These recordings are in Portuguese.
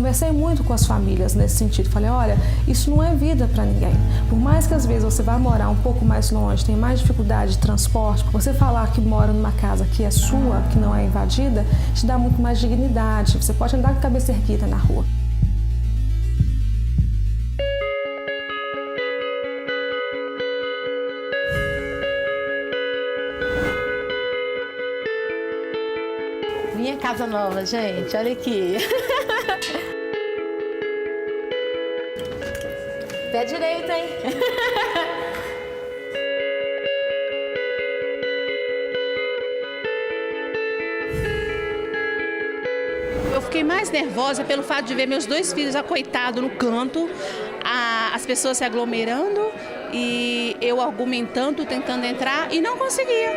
conversei muito com as famílias nesse sentido. Falei, olha, isso não é vida para ninguém. Por mais que às vezes você vá morar um pouco mais longe, tem mais dificuldade de transporte, você falar que mora numa casa que é sua, que não é invadida, te dá muito mais dignidade. Você pode andar com a cabeça erguida na rua. Minha casa nova, gente, olha aqui. Pé direito, hein? Eu fiquei mais nervosa pelo fato de ver meus 2 filhos acoitados no canto, as pessoas se aglomerando e eu argumentando, tentando entrar e não conseguia.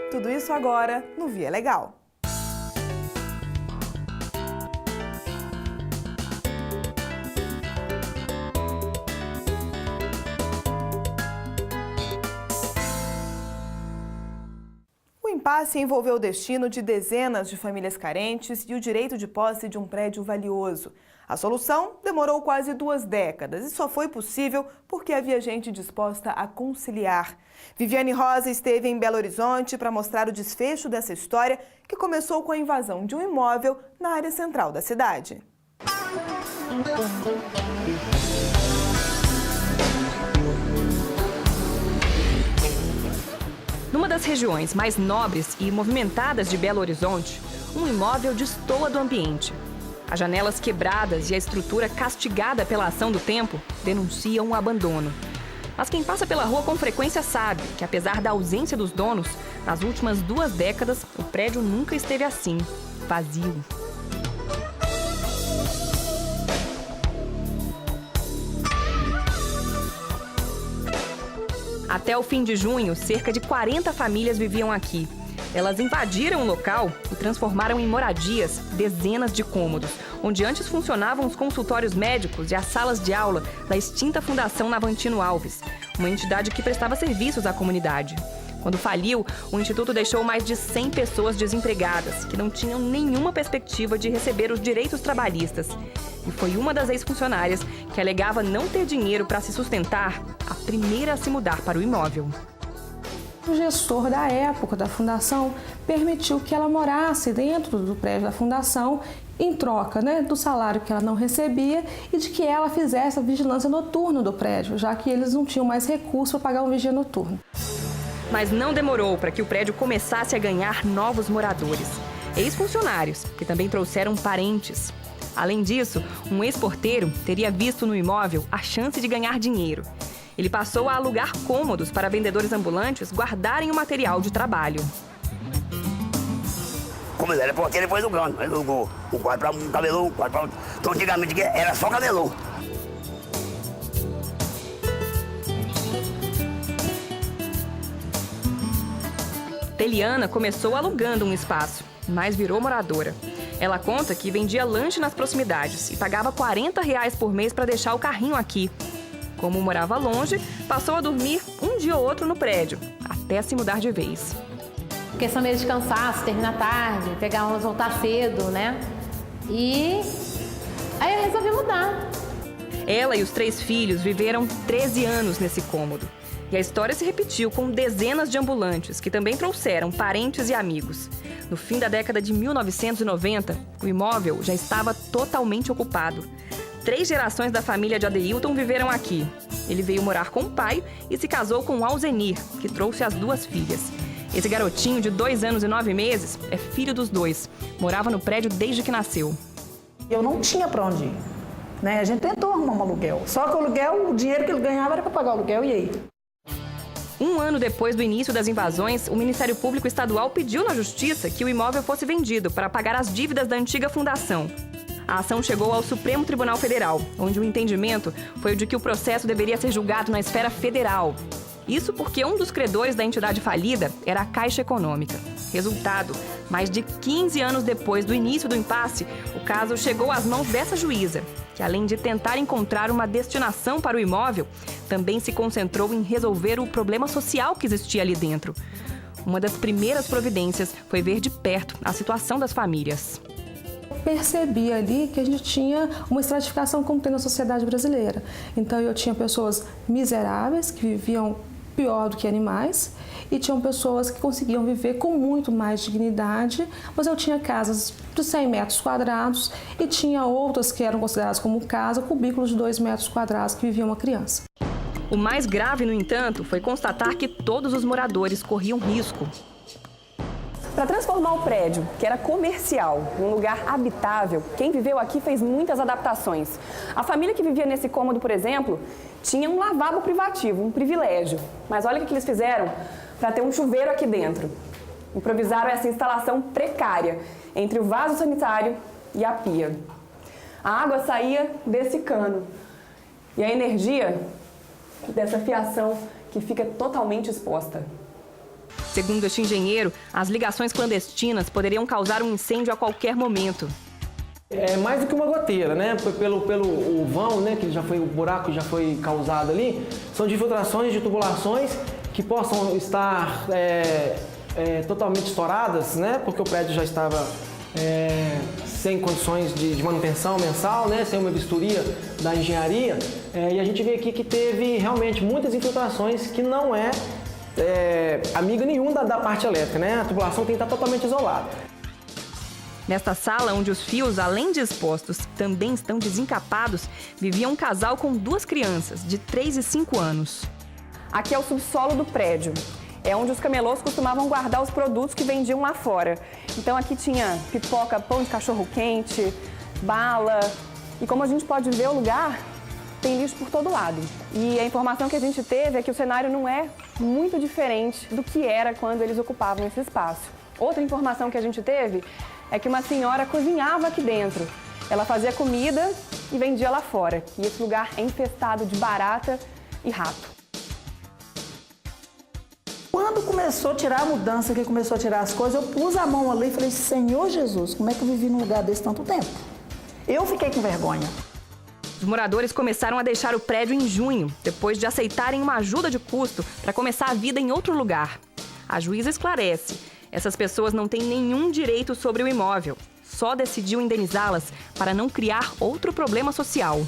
Tudo isso agora no Via Legal. O impasse envolveu o destino de dezenas de famílias carentes e o direito de posse de um prédio valioso. A solução demorou quase 2 décadas e só foi possível porque havia gente disposta a conciliar. Viviane Rosa esteve em Belo Horizonte para mostrar o desfecho dessa história que começou com a invasão de um imóvel na área central da cidade. Numa das regiões mais nobres e movimentadas de Belo Horizonte, um imóvel destoa do ambiente. As janelas quebradas e a estrutura castigada pela ação do tempo denunciam um abandono. Mas quem passa pela rua com frequência sabe que, apesar da ausência dos donos, nas últimas 2 décadas, o prédio nunca esteve assim, vazio. Até o fim de junho, cerca de 40 famílias viviam aqui. Elas invadiram o local e transformaram em moradias dezenas de cômodos, onde antes funcionavam os consultórios médicos e as salas de aula da extinta Fundação Navantino Alves, uma entidade que prestava serviços à comunidade. Quando faliu, o Instituto deixou mais de 100 pessoas desempregadas, que não tinham nenhuma perspectiva de receber os direitos trabalhistas. E foi uma das ex-funcionárias que alegava não ter dinheiro para se sustentar, a primeira a se mudar para o imóvel. O gestor da época da fundação permitiu que ela morasse dentro do prédio da fundação em troca, do salário que ela não recebia e de que ela fizesse a vigilância noturna do prédio, já que eles não tinham mais recurso para pagar um vigia noturno. Mas não demorou para que o prédio começasse a ganhar novos moradores, ex-funcionários, que também trouxeram parentes. Além disso, um ex-porteiro teria visto no imóvel a chance de ganhar dinheiro. Ele passou a alugar cômodos para vendedores ambulantes guardarem o material de trabalho. Como ele era porteiro, depois do cano. Ele alugou um quarto para um camelô, um quarto para outro. Então, antigamente era só camelô. Teliana começou alugando um espaço, mas virou moradora. Ela conta que vendia lanche nas proximidades e pagava R$40 por mês para deixar o carrinho aqui. Como morava longe, passou a dormir um dia ou outro no prédio, até se mudar de vez. Questão mesmo de cansaço, terminar tarde, voltar cedo, E aí eu resolvi mudar. Ela e os 3 filhos viveram 13 anos nesse cômodo. E a história se repetiu com dezenas de ambulantes, que também trouxeram parentes e amigos. No fim da década de 1990, o imóvel já estava totalmente ocupado. 3 gerações da família de Adeilton viveram aqui. Ele veio morar com o pai e se casou com Alzenir, que trouxe as 2 filhas. Esse garotinho de 2 anos e 9 meses é filho dos 2. Morava no prédio desde que nasceu. Eu não tinha para onde ir. A gente tentou arrumar um aluguel. Só que o aluguel, o dinheiro que ele ganhava era para pagar o aluguel, e aí? 1 ano depois do início das invasões, o Ministério Público Estadual pediu na Justiça que o imóvel fosse vendido para pagar as dívidas da antiga fundação. A ação chegou ao Supremo Tribunal Federal, onde o entendimento foi o de que o processo deveria ser julgado na esfera federal. Isso porque um dos credores da entidade falida era a Caixa Econômica. Resultado, mais de 15 anos depois do início do impasse, o caso chegou às mãos dessa juíza, que além de tentar encontrar uma destinação para o imóvel, também se concentrou em resolver o problema social que existia ali dentro. Uma das primeiras providências foi ver de perto a situação das famílias. Percebi ali que a gente tinha uma estratificação como tem na sociedade brasileira. Então eu tinha pessoas miseráveis que viviam pior do que animais e tinham pessoas que conseguiam viver com muito mais dignidade, mas eu tinha casas de 100 metros quadrados e tinha outras que eram consideradas como casa, cubículos de 2 metros quadrados que vivia uma criança. O mais grave, no entanto, foi constatar que todos os moradores corriam risco. Para transformar o prédio, que era comercial, em um lugar habitável, quem viveu aqui fez muitas adaptações. A família que vivia nesse cômodo, por exemplo, tinha um lavabo privativo, um privilégio. Mas olha o que eles fizeram para ter um chuveiro aqui dentro. Improvisaram essa instalação precária entre o vaso sanitário e a pia. A água saía desse cano e a energia dessa fiação que fica totalmente exposta. Segundo este engenheiro, as ligações clandestinas poderiam causar um incêndio a qualquer momento. É mais do que uma goteira, né? Pelo o vão, né? Que já foi, o buraco já foi causado ali. São de infiltrações, de tubulações que possam estar totalmente estouradas, né? Porque o prédio já estava sem condições de manutenção mensal, né? Sem uma vistoria da engenharia. E a gente vê aqui que teve realmente muitas infiltrações que não amiga nenhum da parte elétrica, né? A tubulação tem que estar totalmente isolada. Nesta sala, onde os fios, além de expostos, também estão desencapados, vivia um casal com 2 crianças, de 3 e 5 anos. Aqui é o subsolo do prédio. É onde os camelôs costumavam guardar os produtos que vendiam lá fora. Então aqui tinha pipoca, pão de cachorro quente, bala. E como a gente pode ver, o lugar tem lixo por todo lado. E a informação que a gente teve é que o cenário não é muito diferente do que era quando eles ocupavam esse espaço. Outra informação que a gente teve é que uma senhora cozinhava aqui dentro. Ela fazia comida e vendia lá fora. E esse lugar é infestado de barata e rato. Quando começou a tirar a mudança, que começou a tirar as coisas, eu pus a mão ali e falei, Senhor Jesus, como é que eu vivi num lugar desse tanto tempo? Eu fiquei com vergonha. Os moradores começaram a deixar o prédio em junho, depois de aceitarem uma ajuda de custo para começar a vida em outro lugar. A juíza esclarece, essas pessoas não têm nenhum direito sobre o imóvel, só decidiu indenizá-las para não criar outro problema social.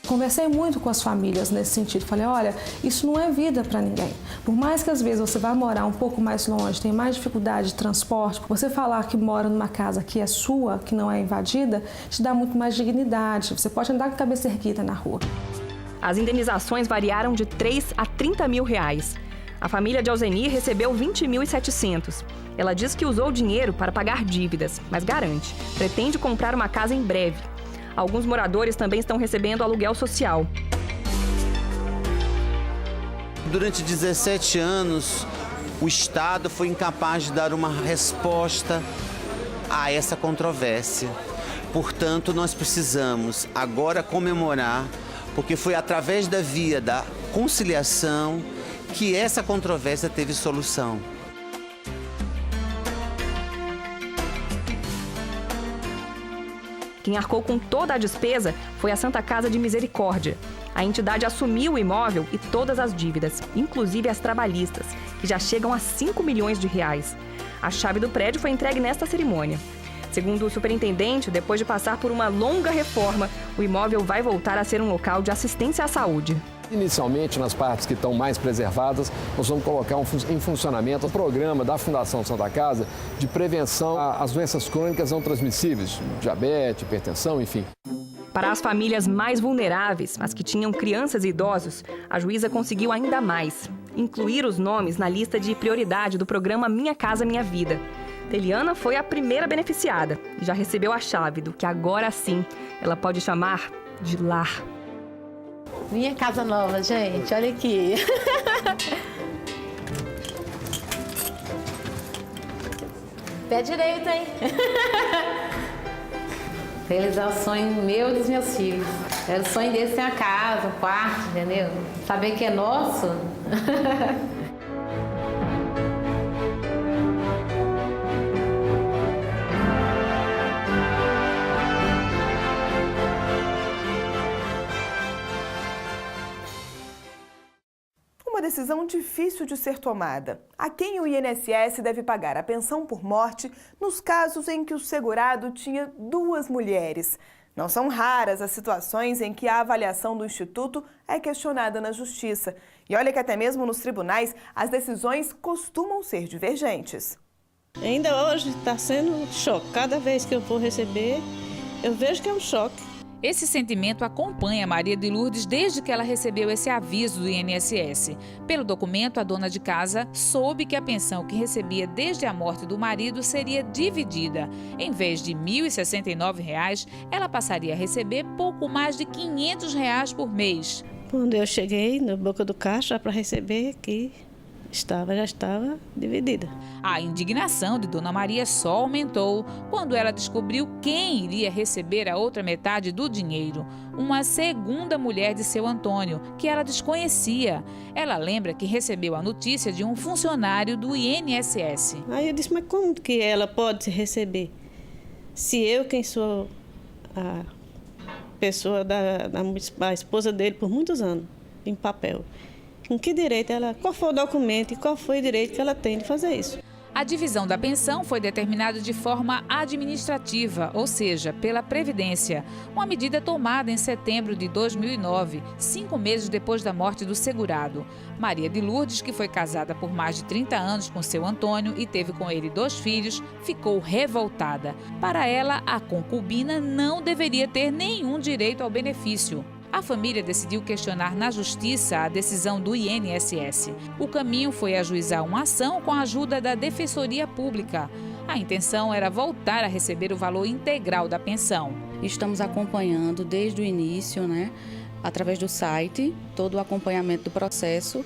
Conversei muito com as famílias nesse sentido. Falei, olha, isso não é vida para ninguém. Por mais que às vezes você vá morar um pouco mais longe, tem mais dificuldade de transporte, você falar que mora numa casa que é sua, que não é invadida, te dá muito mais dignidade. Você pode andar com a cabeça erguida na rua. As indenizações variaram de 3 a 30 mil reais. A família de Alzenir recebeu 20.700. Ela diz que usou o dinheiro para pagar dívidas, mas garante, pretende comprar uma casa em breve. Alguns moradores também estão recebendo aluguel social. Durante 17 anos, o Estado foi incapaz de dar uma resposta a essa controvérsia. Portanto, nós precisamos agora comemorar, porque foi através da via da conciliação que essa controvérsia teve solução. Quem arcou com toda a despesa foi a Santa Casa de Misericórdia. A entidade assumiu o imóvel e todas as dívidas, inclusive as trabalhistas, que já chegam a 5 milhões de reais. A chave do prédio foi entregue nesta cerimônia. Segundo o superintendente, depois de passar por uma longa reforma, o imóvel vai voltar a ser um local de assistência à saúde. Inicialmente, nas partes que estão mais preservadas, nós vamos colocar em funcionamento o programa da Fundação Santa Casa de prevenção às doenças crônicas não transmissíveis, diabetes, hipertensão, enfim. Para as famílias mais vulneráveis, as que tinham crianças e idosos, a juíza conseguiu ainda mais: incluir os nomes na lista de prioridade do programa Minha Casa Minha Vida. Teliana foi a primeira beneficiada e já recebeu a chave do que agora sim ela pode chamar de lar. Minha casa nova, gente, olha aqui. Pé direito, hein? Realizar o sonho meu e dos meus filhos. Era o sonho deles ter uma casa, um quarto, entendeu? Saber que é nosso. uma decisão difícil de ser tomada. A quem o INSS deve pagar a pensão por morte nos casos em que o segurado tinha 2 mulheres? Não são raras as situações em que a avaliação do Instituto é questionada na Justiça. E olha que até mesmo nos tribunais as decisões costumam ser divergentes. Ainda hoje está sendo um choque. Cada vez que eu vou receber, eu vejo que é um choque. Esse sentimento acompanha Maria de Lourdes desde que ela recebeu esse aviso do INSS. Pelo documento, a dona de casa soube que a pensão que recebia desde a morte do marido seria dividida. Em vez de R$ 1.069, ela passaria a receber pouco mais de R$ 500 por mês. Quando eu cheguei na boca do caixa para receber, que já estava dividida. A indignação de Dona Maria só aumentou quando ela descobriu quem iria receber a outra metade do dinheiro. Uma segunda mulher de seu Antônio, que ela desconhecia. Ela lembra que recebeu a notícia de um funcionário do INSS. Aí eu disse, mas como que ela pode receber? Se eu, quem sou a pessoa a esposa dele por muitos anos, em papel. Com que direito ela, qual foi o documento e qual foi o direito que ela tem de fazer isso? A divisão da pensão foi determinada de forma administrativa, ou seja, pela Previdência. Uma medida tomada em setembro de 2009, 5 meses depois da morte do segurado. Maria de Lourdes, que foi casada por mais de 30 anos com seu Antônio e teve com ele 2 filhos, ficou revoltada. Para ela, a concubina não deveria ter nenhum direito ao benefício. A família decidiu questionar na Justiça a decisão do INSS. O caminho foi ajuizar uma ação com a ajuda da Defensoria Pública. A intenção era voltar a receber o valor integral da pensão. Estamos acompanhando desde o início, através do site, todo o acompanhamento do processo.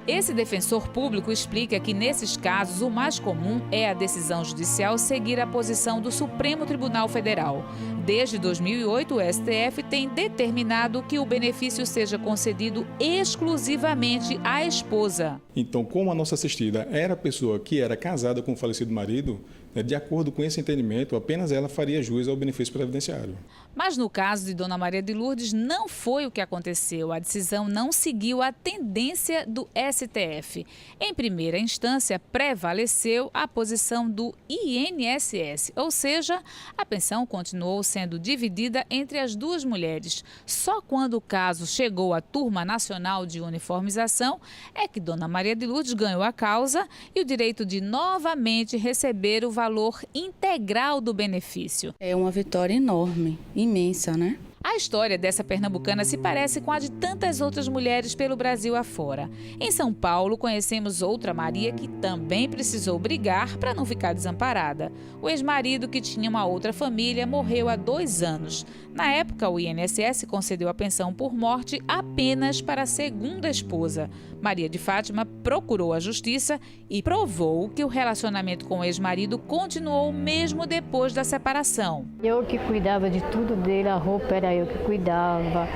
Esse defensor público explica que, nesses casos, o mais comum é a decisão judicial seguir a posição do Supremo Tribunal Federal. Desde 2008, o STF tem determinado que o benefício seja concedido exclusivamente à esposa. Então, como a nossa assistida era a pessoa que era casada com o falecido marido, de acordo com esse entendimento, apenas ela faria jus ao benefício previdenciário. Mas no caso de Dona Maria de Lourdes, não foi o que aconteceu. A decisão não seguiu a tendência do STF. Em primeira instância, prevaleceu a posição do INSS, ou seja, a pensão continuou sendo dividida entre as 2 mulheres. Só quando o caso chegou à Turma Nacional de Uniformização é que Dona Maria de Lourdes ganhou a causa e o direito de novamente receber o valor integral do benefício. É uma vitória enorme, imensa, A história dessa pernambucana se parece com a de tantas outras mulheres pelo Brasil afora. Em São Paulo, conhecemos outra Maria que também precisou brigar para não ficar desamparada. O ex-marido, que tinha uma outra família, morreu há 2 anos. Na época, o INSS concedeu a pensão por morte apenas para a segunda esposa. Maria de Fátima procurou a justiça e provou que o relacionamento com o ex-marido continuou mesmo depois da separação. Eu que cuidava de tudo dele, a roupa era eu que cuidava.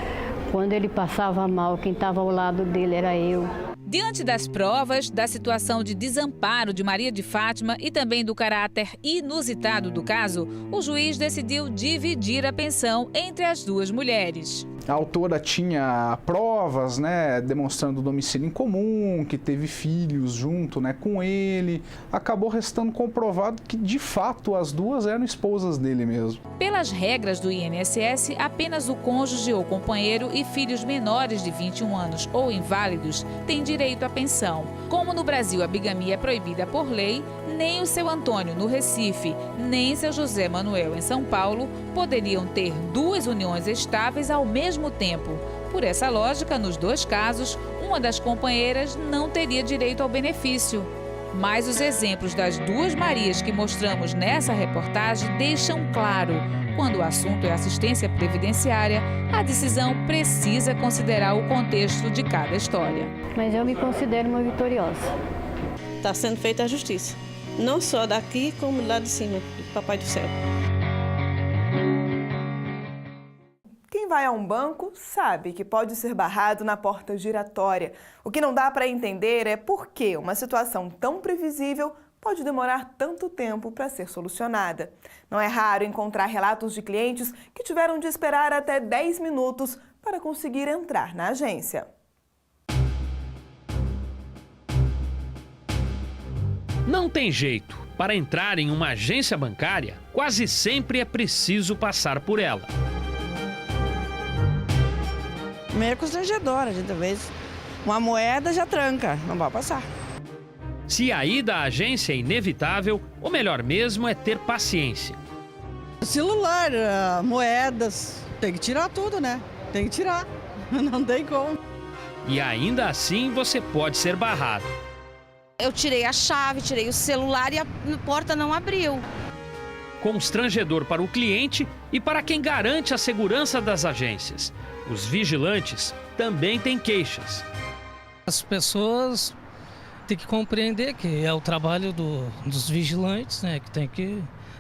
Quando ele passava mal, quem estava ao lado dele era eu. Diante das provas da situação de desamparo de Maria de Fátima e também do caráter inusitado do caso, o juiz decidiu dividir a pensão entre as 2 mulheres. A autora tinha provas, demonstrando domicílio em comum, que teve filhos junto, com ele. Acabou restando comprovado que, de fato, as 2 eram esposas dele mesmo. Pelas regras do INSS, apenas o cônjuge ou companheiro e filhos menores de 21 anos ou inválidos têm direito à pensão. Como no Brasil a bigamia é proibida por lei, nem o seu Antônio no Recife, nem seu José Manuel em São Paulo poderiam ter 2 uniões estáveis ao mesmo tempo. Por essa lógica, nos 2 casos, uma das companheiras não teria direito ao benefício. Mas os exemplos das 2 Marias que mostramos nessa reportagem deixam claro: quando o assunto é assistência previdenciária, a decisão precisa considerar o contexto de cada história. Mas eu me considero uma vitoriosa. Está sendo feita a justiça, não só daqui como lá de cima, do Papai do Céu. Quem vai a um banco sabe que pode ser barrado na porta giratória. O que não dá para entender é por que uma situação tão previsível pode demorar tanto tempo para ser solucionada. Não é raro encontrar relatos de clientes que tiveram de esperar até 10 minutos para conseguir entrar na agência. Não tem jeito. Para entrar em uma agência bancária, quase sempre é preciso passar por ela. Meio constrangedora, a gente vê uma moeda já tranca, não vai passar. Se a ida à agência é inevitável, o melhor mesmo é ter paciência. Celular, moedas, tem que tirar tudo, né? Tem que tirar, não tem como. E ainda assim você pode ser barrado. Eu tirei a chave, tirei o celular e a porta não abriu. Constrangedor para o cliente e para quem garante a segurança das agências. Os vigilantes também têm queixas. As pessoas têm que compreender que é o trabalho dos vigilantes, né?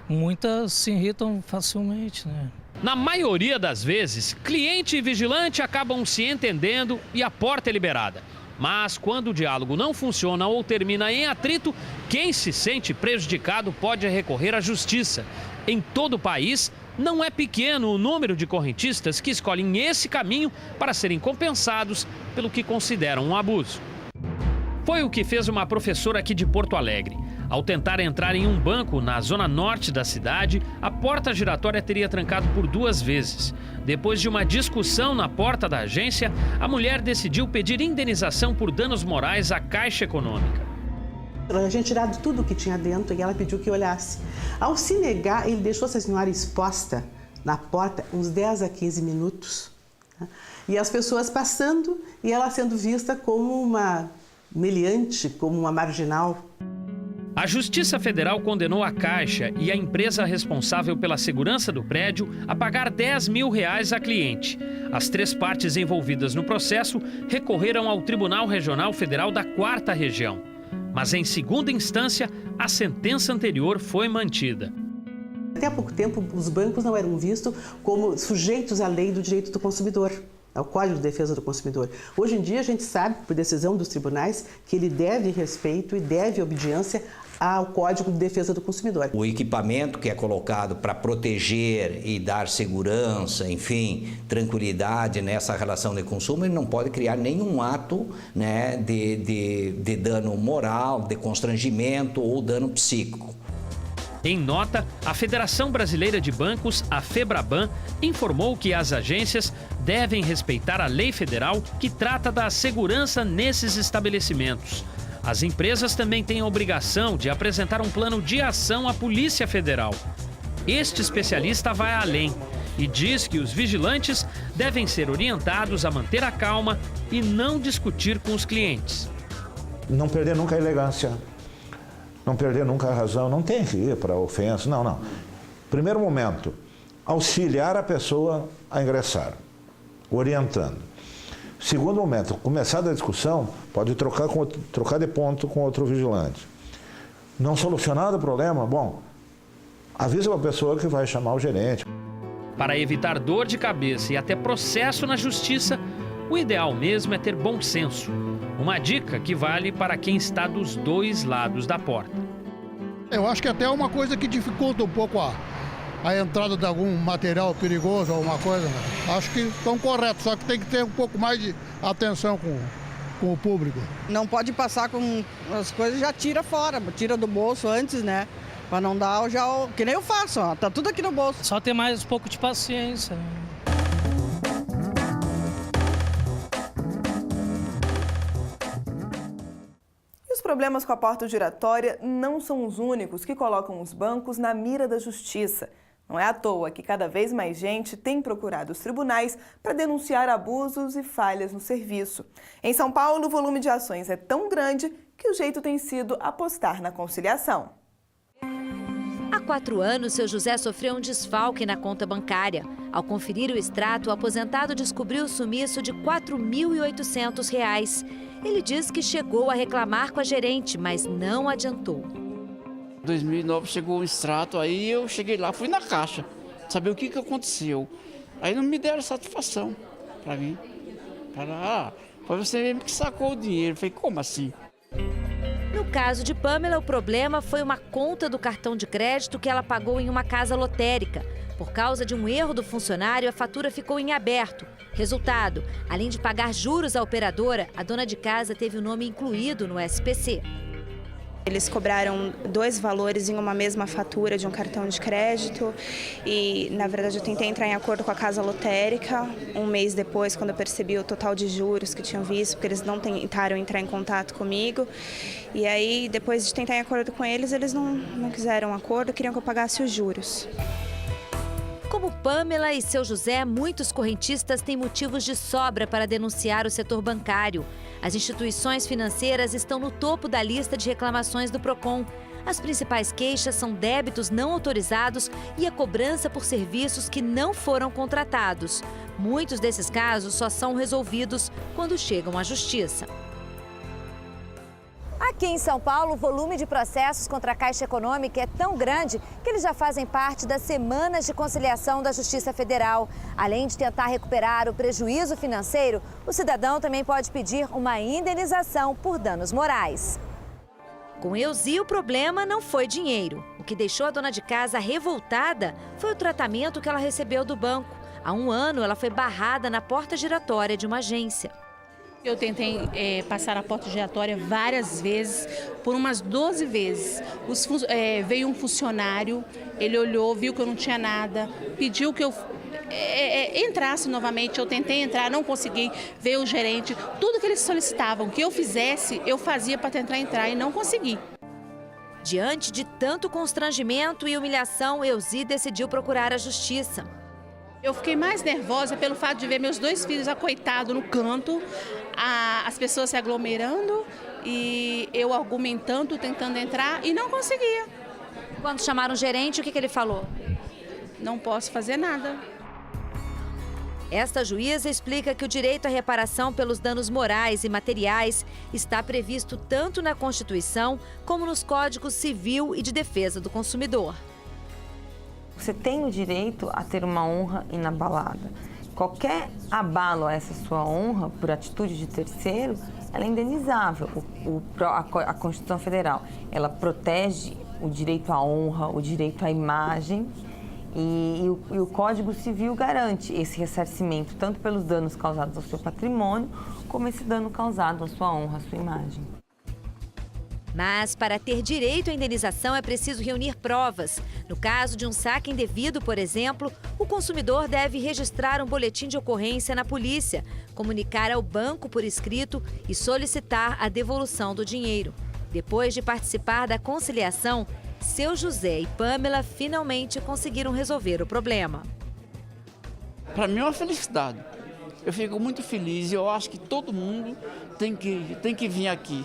Muitas se irritam facilmente, né? Na maioria das vezes, cliente e vigilante acabam se entendendo e a porta é liberada. Mas quando o diálogo não funciona ou termina em atrito, quem se sente prejudicado pode recorrer à justiça. Em todo o país, não é pequeno o número de correntistas que escolhem esse caminho para serem compensados pelo que consideram um abuso. Foi o que fez uma professora aqui de Porto Alegre. Ao tentar entrar em um banco na zona norte da cidade, a porta giratória teria trancado por 2 vezes. Depois de uma discussão na porta da agência, a mulher decidiu pedir indenização por danos morais à Caixa Econômica. Ela tinha tirado tudo o que tinha dentro e ela pediu que olhasse. Ao se negar, ele deixou essa senhora exposta na porta uns 10 a 15 minutos. Né? E as pessoas passando e ela sendo vista como uma meliante, como uma marginal. A Justiça Federal condenou a Caixa e a empresa responsável pela segurança do prédio a pagar R$10 mil à cliente. As 3 partes envolvidas no processo recorreram ao Tribunal Regional Federal da 4ª Região. Mas em segunda instância, a sentença anterior foi mantida. Até há pouco tempo, os bancos não eram vistos como sujeitos à lei do direito do consumidor, ao Código de Defesa do Consumidor. Hoje em dia, a gente sabe, por decisão dos tribunais, que ele deve respeito e deve obediência ao Código de Defesa do Consumidor. O equipamento que é colocado para proteger e dar segurança, enfim, tranquilidade nessa relação de consumo, ele não pode criar nenhum ato, né, de dano moral, de constrangimento ou dano psíquico. Em nota, a Federação Brasileira de Bancos, a FEBRABAN, informou que as agências devem respeitar a lei federal que trata da segurança nesses estabelecimentos. As empresas também têm a obrigação de apresentar um plano de ação à Polícia Federal. Este especialista vai além e diz que os vigilantes devem ser orientados a manter a calma e não discutir com os clientes. Não perder nunca a elegância, não perder nunca a razão, não tem que ir para a ofensa, não. Primeiro momento, auxiliar a pessoa a ingressar, orientando. Segundo momento, começada a discussão, pode trocar de ponto com outro vigilante. Não solucionado o problema, bom, avisa a pessoa que vai chamar o gerente. Para evitar dor de cabeça e até processo na justiça, o ideal mesmo é ter bom senso. Uma dica que vale para quem está dos 2 lados da porta. Eu acho que até é uma coisa que dificulta um pouco a entrada de algum material perigoso, alguma coisa. Né? Acho que estão corretos, só que tem que ter um pouco mais de atenção com o público. Não pode passar com as coisas, já tira fora, tira do bolso antes, né? Para não dar que nem eu faço, ó, tá tudo aqui no bolso. Só ter mais um pouco de paciência. Os problemas com a porta giratória não são os únicos que colocam os bancos na mira da justiça. Não é à toa que cada vez mais gente tem procurado os tribunais para denunciar abusos e falhas no serviço. Em São Paulo, o volume de ações é tão grande que o jeito tem sido apostar na conciliação. Há 4 anos, seu José sofreu um desfalque na conta bancária. Ao conferir o extrato, o aposentado descobriu o sumiço de R$ 4.800. Ele diz que chegou a reclamar com a gerente, mas não adiantou. Em 2009 chegou um extrato, aí eu cheguei lá, fui na caixa, saber o que aconteceu. Aí não me deram satisfação para mim. Foi você mesmo que sacou o dinheiro. Eu falei, como assim? No caso de Pamela, o problema foi uma conta do cartão de crédito que ela pagou em uma casa lotérica. Por causa de um erro do funcionário, a fatura ficou em aberto. Resultado, além de pagar juros à operadora, a dona de casa teve o nome incluído no SPC. Eles cobraram 2 valores em uma mesma fatura de um cartão de crédito e, na verdade, eu tentei entrar em acordo com a casa lotérica. Um mês depois, quando eu percebi o total de juros que tinham visto, porque eles não tentaram entrar em contato comigo. E aí, depois de tentar em acordo com eles, eles não quiseram um acordo, queriam que eu pagasse os juros. Como Pamela e seu José, muitos correntistas têm motivos de sobra para denunciar o setor bancário. As instituições financeiras estão no topo da lista de reclamações do PROCON. As principais queixas são débitos não autorizados e a cobrança por serviços que não foram contratados. Muitos desses casos só são resolvidos quando chegam à justiça. Aqui em São Paulo, o volume de processos contra a Caixa Econômica é tão grande que eles já fazem parte das semanas de conciliação da Justiça Federal. Além de tentar recuperar o prejuízo financeiro, o cidadão também pode pedir uma indenização por danos morais. Com Elzi, o problema não foi dinheiro. O que deixou a dona de casa revoltada foi o tratamento que ela recebeu do banco. Há 1 ano, ela foi barrada na porta giratória de uma agência. Eu tentei passar a porta giratória várias vezes, por umas 12 vezes. Veio um funcionário, ele olhou, viu que eu não tinha nada, pediu que eu entrasse novamente. Eu tentei entrar, não consegui. Veio o gerente, tudo que eles solicitavam que eu fizesse, eu fazia para tentar entrar e não consegui. Diante de tanto constrangimento e humilhação, Elzi decidiu procurar a justiça. Eu fiquei mais nervosa pelo fato de ver meus 2 filhos acoitados no canto, as pessoas se aglomerando e eu argumentando, tentando entrar e não conseguia. Quando chamaram o gerente, o que ele falou? Não posso fazer nada. Esta juíza explica que o direito à reparação pelos danos morais e materiais está previsto tanto na Constituição como nos Códigos Civil e de Defesa do Consumidor. Você tem o direito a ter uma honra inabalada. Qualquer abalo a essa sua honra por atitude de terceiro, ela é indenizável. A Constituição Federal, ela protege o direito à honra, o direito à imagem e o Código Civil garante esse ressarcimento tanto pelos danos causados ao seu patrimônio, como esse dano causado à sua honra, à sua imagem. Mas, para ter direito à indenização, é preciso reunir provas. No caso de um saque indevido, por exemplo, o consumidor deve registrar um boletim de ocorrência na polícia, comunicar ao banco por escrito e solicitar a devolução do dinheiro. Depois de participar da conciliação, seu José e Pamela finalmente conseguiram resolver o problema. Para mim é uma felicidade. Eu fico muito feliz e eu acho que todo mundo tem que vir aqui.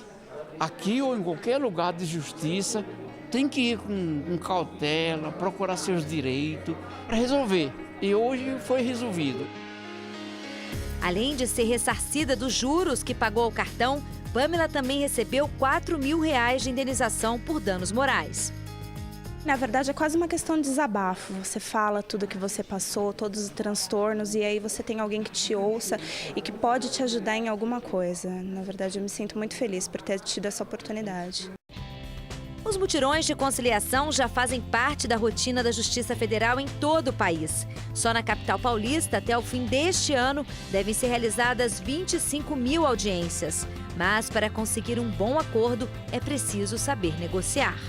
Aqui ou em qualquer lugar de justiça, tem que ir com cautela, procurar seus direitos para resolver. E hoje foi resolvido. Além de ser ressarcida dos juros que pagou ao cartão, Pamela também recebeu R$4.000 de indenização por danos morais. Na verdade, é quase uma questão de desabafo. Você fala tudo que você passou, todos os transtornos, e aí você tem alguém que te ouça e que pode te ajudar em alguma coisa. Na verdade, eu me sinto muito feliz por ter tido essa oportunidade. Os mutirões de conciliação já fazem parte da rotina da Justiça Federal em todo o país. Só na capital paulista, até o fim deste ano, devem ser realizadas 25.000 audiências. Mas, para conseguir um bom acordo, é preciso saber negociar.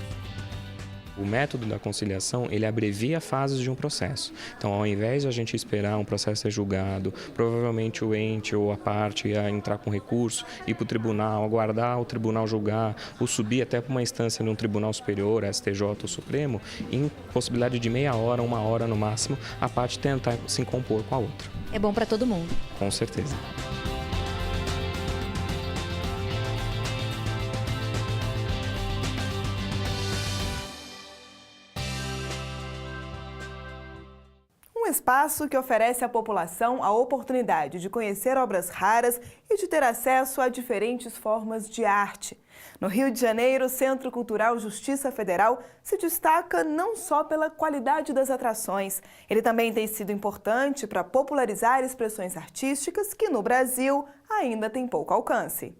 O método da conciliação, ele abrevia fases de um processo. Então, ao invés de a gente esperar um processo ser julgado, provavelmente o ente ou a parte ia entrar com recurso, ir para o tribunal, aguardar o tribunal julgar, ou subir até para uma instância num tribunal superior, STJ ou Supremo, em possibilidade de meia hora, 1 hora no máximo, a parte tentar se compor com a outra. É bom para todo mundo. Com certeza. Um espaço que oferece à população a oportunidade de conhecer obras raras e de ter acesso a diferentes formas de arte. No Rio de Janeiro, o Centro Cultural Justiça Federal se destaca não só pela qualidade das atrações, ele também tem sido importante para popularizar expressões artísticas que no Brasil ainda têm pouco alcance.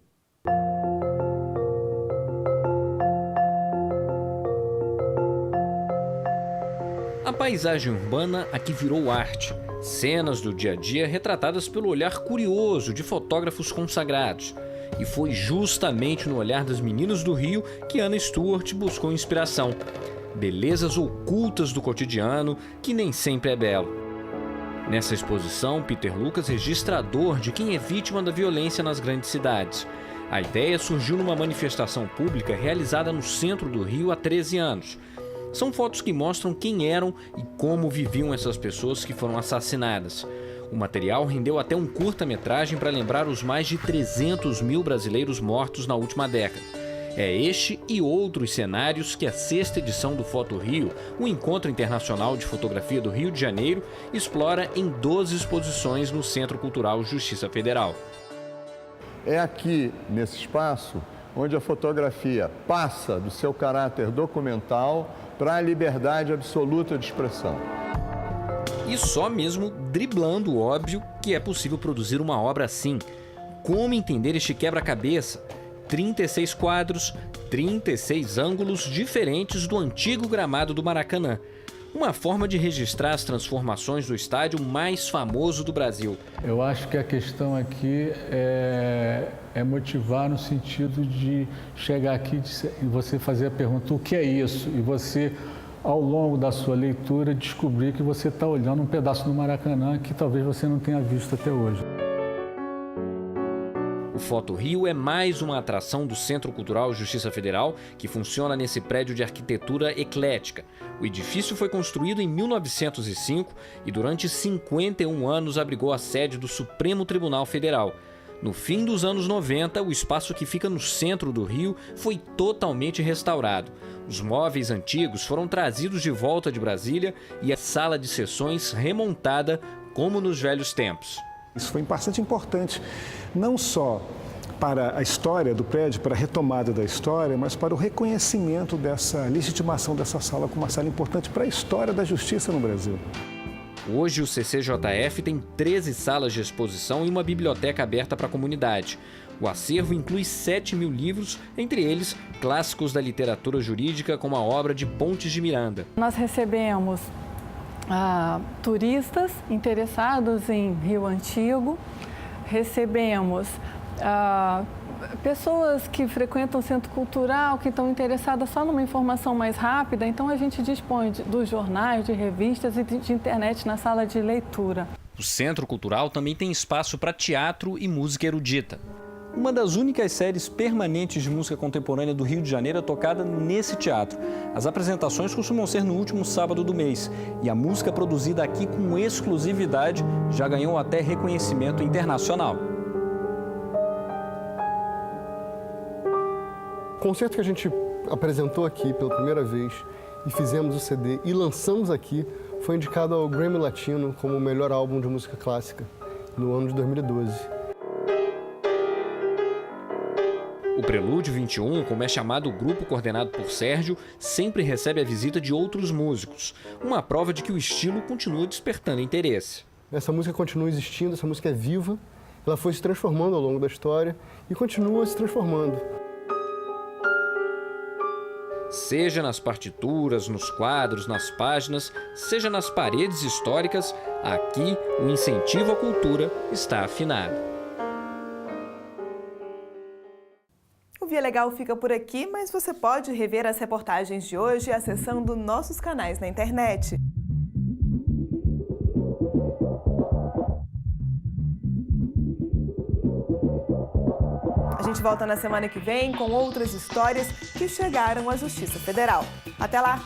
A paisagem urbana aqui virou arte. Cenas do dia a dia retratadas pelo olhar curioso de fotógrafos consagrados. E foi justamente no olhar das meninas do Rio que Ana Stewart buscou inspiração. Belezas ocultas do cotidiano que nem sempre é belo. Nessa exposição, Peter Lucas registra a dor de quem é vítima da violência nas grandes cidades. A ideia surgiu numa manifestação pública realizada no centro do Rio há 13 anos. São fotos que mostram quem eram e como viviam essas pessoas que foram assassinadas. O material rendeu até um curta-metragem para lembrar os mais de 300 mil brasileiros mortos na última década. É este e outros cenários que a 6ª edição do Foto Rio, o Encontro Internacional de Fotografia do Rio de Janeiro, explora em 12 exposições no Centro Cultural Justiça Federal. É aqui, nesse espaço, onde a fotografia passa do seu caráter documental para a liberdade absoluta de expressão. E só mesmo driblando o óbvio que é possível produzir uma obra assim. Como entender este quebra-cabeça? 36 quadros, 36 ângulos diferentes do antigo gramado do Maracanã. Uma forma de registrar as transformações do estádio mais famoso do Brasil. Eu acho que a questão aqui é motivar no sentido de chegar aqui e você fazer a pergunta, o que é isso? E você, ao longo da sua leitura, descobrir que você está olhando um pedaço do Maracanã que talvez você não tenha visto até hoje. O Foto Rio é mais uma atração do Centro Cultural Justiça Federal, que funciona nesse prédio de arquitetura eclética. O edifício foi construído em 1905 e durante 51 anos abrigou a sede do Supremo Tribunal Federal. No fim dos anos 90, o espaço que fica no centro do Rio foi totalmente restaurado. Os móveis antigos foram trazidos de volta de Brasília e a sala de sessões remontada como nos velhos tempos. Isso foi bastante importante, não só para a história do prédio, para a retomada da história, mas para o reconhecimento dessa legitimação dessa sala como uma sala importante para a história da justiça no Brasil. Hoje o CCJF tem 13 salas de exposição e uma biblioteca aberta para a comunidade. O acervo inclui 7.000 livros, entre eles clássicos da literatura jurídica como a obra de Pontes de Miranda. Nós recebemos turistas interessados em Rio Antigo, recebemos pessoas que frequentam o centro cultural, que estão interessadas só numa informação mais rápida, então a gente dispõe dos jornais, de revistas e de internet na sala de leitura. O Centro Cultural também tem espaço para teatro e música erudita. Uma das únicas séries permanentes de música contemporânea do Rio de Janeiro é tocada nesse teatro. As apresentações costumam ser no último sábado do mês e a música produzida aqui com exclusividade já ganhou até reconhecimento internacional. O concerto que a gente apresentou aqui pela primeira vez e fizemos o CD e lançamos aqui foi indicado ao Grammy Latino como o melhor álbum de música clássica no ano de 2012. O Prelúdio 21, como é chamado o grupo coordenado por Sérgio, sempre recebe a visita de outros músicos. Uma prova de que o estilo continua despertando interesse. Essa música continua existindo, essa música é viva, ela foi se transformando ao longo da história e continua se transformando. Seja nas partituras, nos quadros, nas páginas, seja nas paredes históricas, aqui o incentivo à cultura está afinado. O Via Legal fica por aqui, mas você pode rever as reportagens de hoje acessando nossos canais na internet. A gente volta na semana que vem com outras histórias que chegaram à Justiça Federal. Até lá!